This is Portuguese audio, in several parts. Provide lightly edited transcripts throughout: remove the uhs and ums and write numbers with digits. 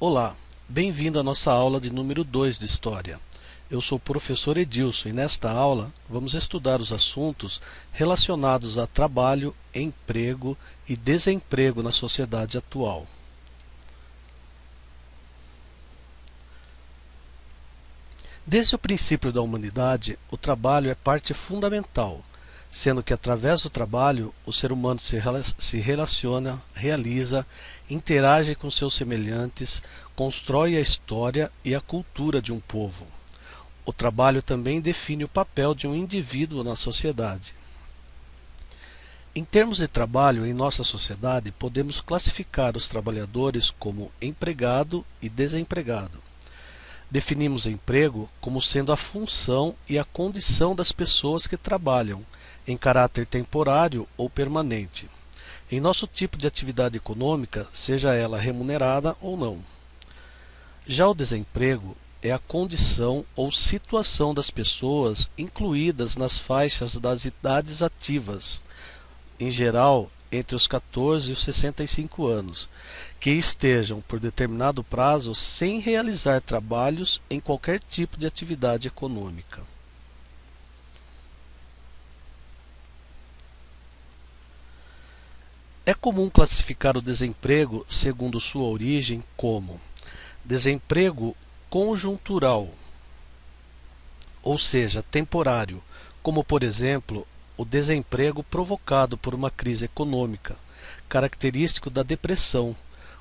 Olá, bem-vindo à nossa aula de número 2 de História. Eu sou o professor Edilson e nesta aula vamos estudar os assuntos relacionados a trabalho, emprego e desemprego na sociedade atual. Desde o princípio da humanidade, o trabalho é parte fundamental, sendo que através do trabalho o ser humano se relaciona, realiza, interage com seus semelhantes, constrói a história e a cultura de um povo. O trabalho também define o papel de um indivíduo na sociedade. Em termos de trabalho em nossa sociedade, podemos classificar os trabalhadores como empregado e desempregado. Definimos emprego como sendo a função e a condição das pessoas que trabalham, em caráter temporário ou permanente, em nosso tipo de atividade econômica, seja ela remunerada ou não. Já o desemprego é a condição ou situação das pessoas incluídas nas faixas das idades ativas, em geral entre os 14 e os 65 anos, que estejam por determinado prazo sem realizar trabalhos em qualquer tipo de atividade econômica. É comum classificar o desemprego, segundo sua origem, como desemprego conjuntural, ou seja, temporário, como por exemplo o desemprego provocado por uma crise econômica, característico da depressão,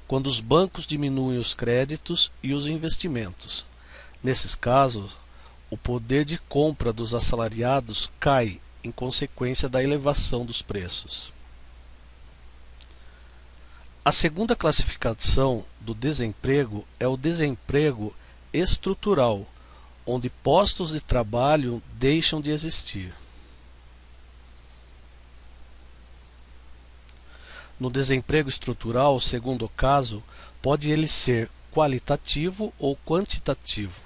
quando os bancos diminuem os créditos e os investimentos. Nesses casos, o poder de compra dos assalariados cai em consequência da elevação dos preços. A segunda classificação do desemprego é o desemprego estrutural, onde postos de trabalho deixam de existir. No desemprego estrutural, segundo o caso, pode ele ser qualitativo ou quantitativo.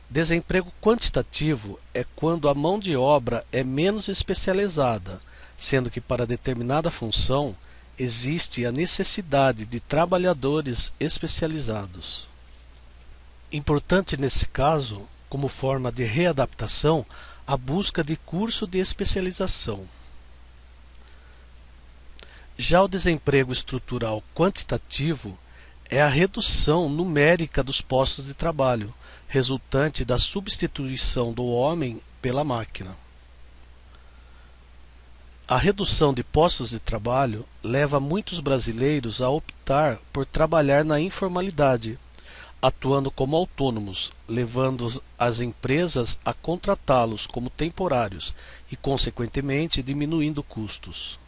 Desemprego quantitativo é quando a mão de obra é menos especializada, sendo que para determinada função existe a necessidade de trabalhadores especializados. Importante nesse caso, como forma de readaptação, a busca de curso de especialização. Já o desemprego estrutural quantitativo é a redução numérica dos postos de trabalho, resultante da substituição do homem pela máquina. A redução de postos de trabalho leva muitos brasileiros a optar por trabalhar na informalidade, atuando como autônomos, levando as empresas a contratá-los como temporários e, consequentemente, diminuindo custos.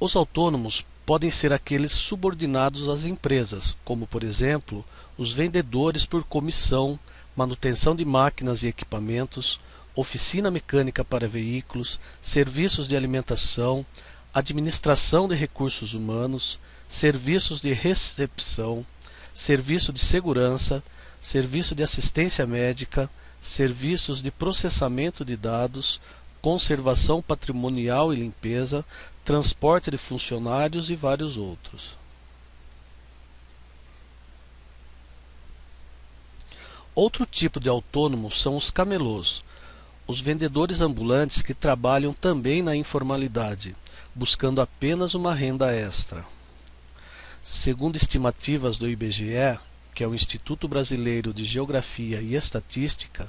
Os autônomos podem ser aqueles subordinados às empresas, como, por exemplo, os vendedores por comissão, manutenção de máquinas e equipamentos, oficina mecânica para veículos, serviços de alimentação, administração de recursos humanos, serviços de recepção, serviço de segurança, serviço de assistência médica, serviços de processamento de dados, conservação patrimonial e limpeza, transporte de funcionários e vários outros. Outro tipo de autônomo são os camelôs, os vendedores ambulantes que trabalham também na informalidade, buscando apenas uma renda extra. Segundo estimativas do IBGE, que é o Instituto Brasileiro de Geografia e Estatística,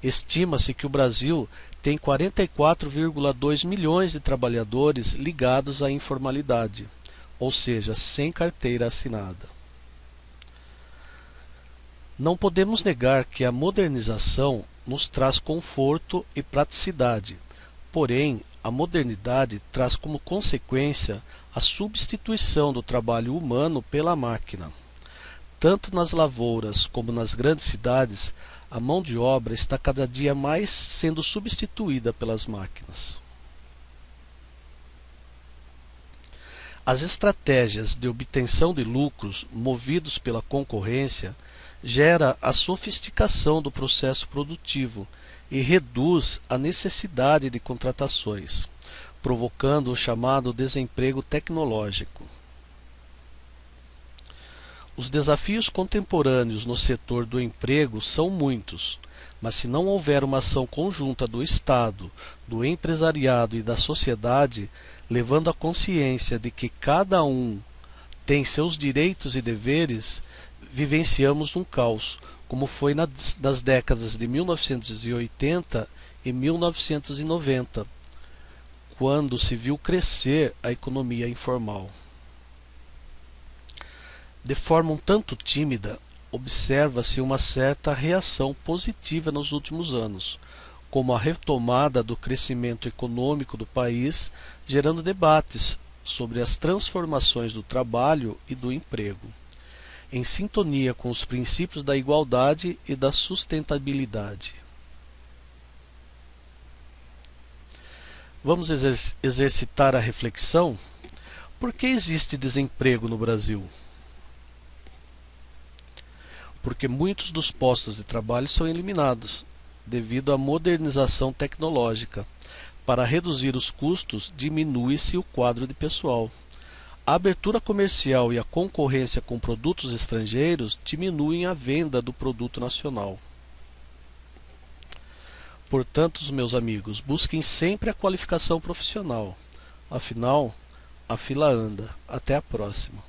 estima-se que o Brasil tem 44,2 milhões de trabalhadores ligados à informalidade, ou seja, sem carteira assinada. Não podemos negar que a modernização nos traz conforto e praticidade, porém, a modernidade traz como consequência a substituição do trabalho humano pela máquina. Tanto nas lavouras como nas grandes cidades, a mão de obra está cada dia mais sendo substituída pelas máquinas. As estratégias de obtenção de lucros movidos pela concorrência gera a sofisticação do processo produtivo e reduz a necessidade de contratações, provocando o chamado desemprego tecnológico. Os desafios contemporâneos no setor do emprego são muitos, mas se não houver uma ação conjunta do Estado, do empresariado e da sociedade, levando a consciência de que cada um tem seus direitos e deveres, vivenciamos um caos, como foi nas décadas de 1980 e 1990, quando se viu crescer a economia informal. De forma um tanto tímida, observa-se uma certa reação positiva nos últimos anos, como a retomada do crescimento econômico do país, gerando debates sobre as transformações do trabalho e do emprego, em sintonia com os princípios da igualdade e da sustentabilidade. Vamos exercitar a reflexão? Por que existe desemprego no Brasil? Porque muitos dos postos de trabalho são eliminados, devido à modernização tecnológica. Para reduzir os custos, diminui-se o quadro de pessoal. A abertura comercial e a concorrência com produtos estrangeiros diminuem a venda do produto nacional. Portanto, meus amigos, busquem sempre a qualificação profissional. Afinal, a fila anda. Até a próxima.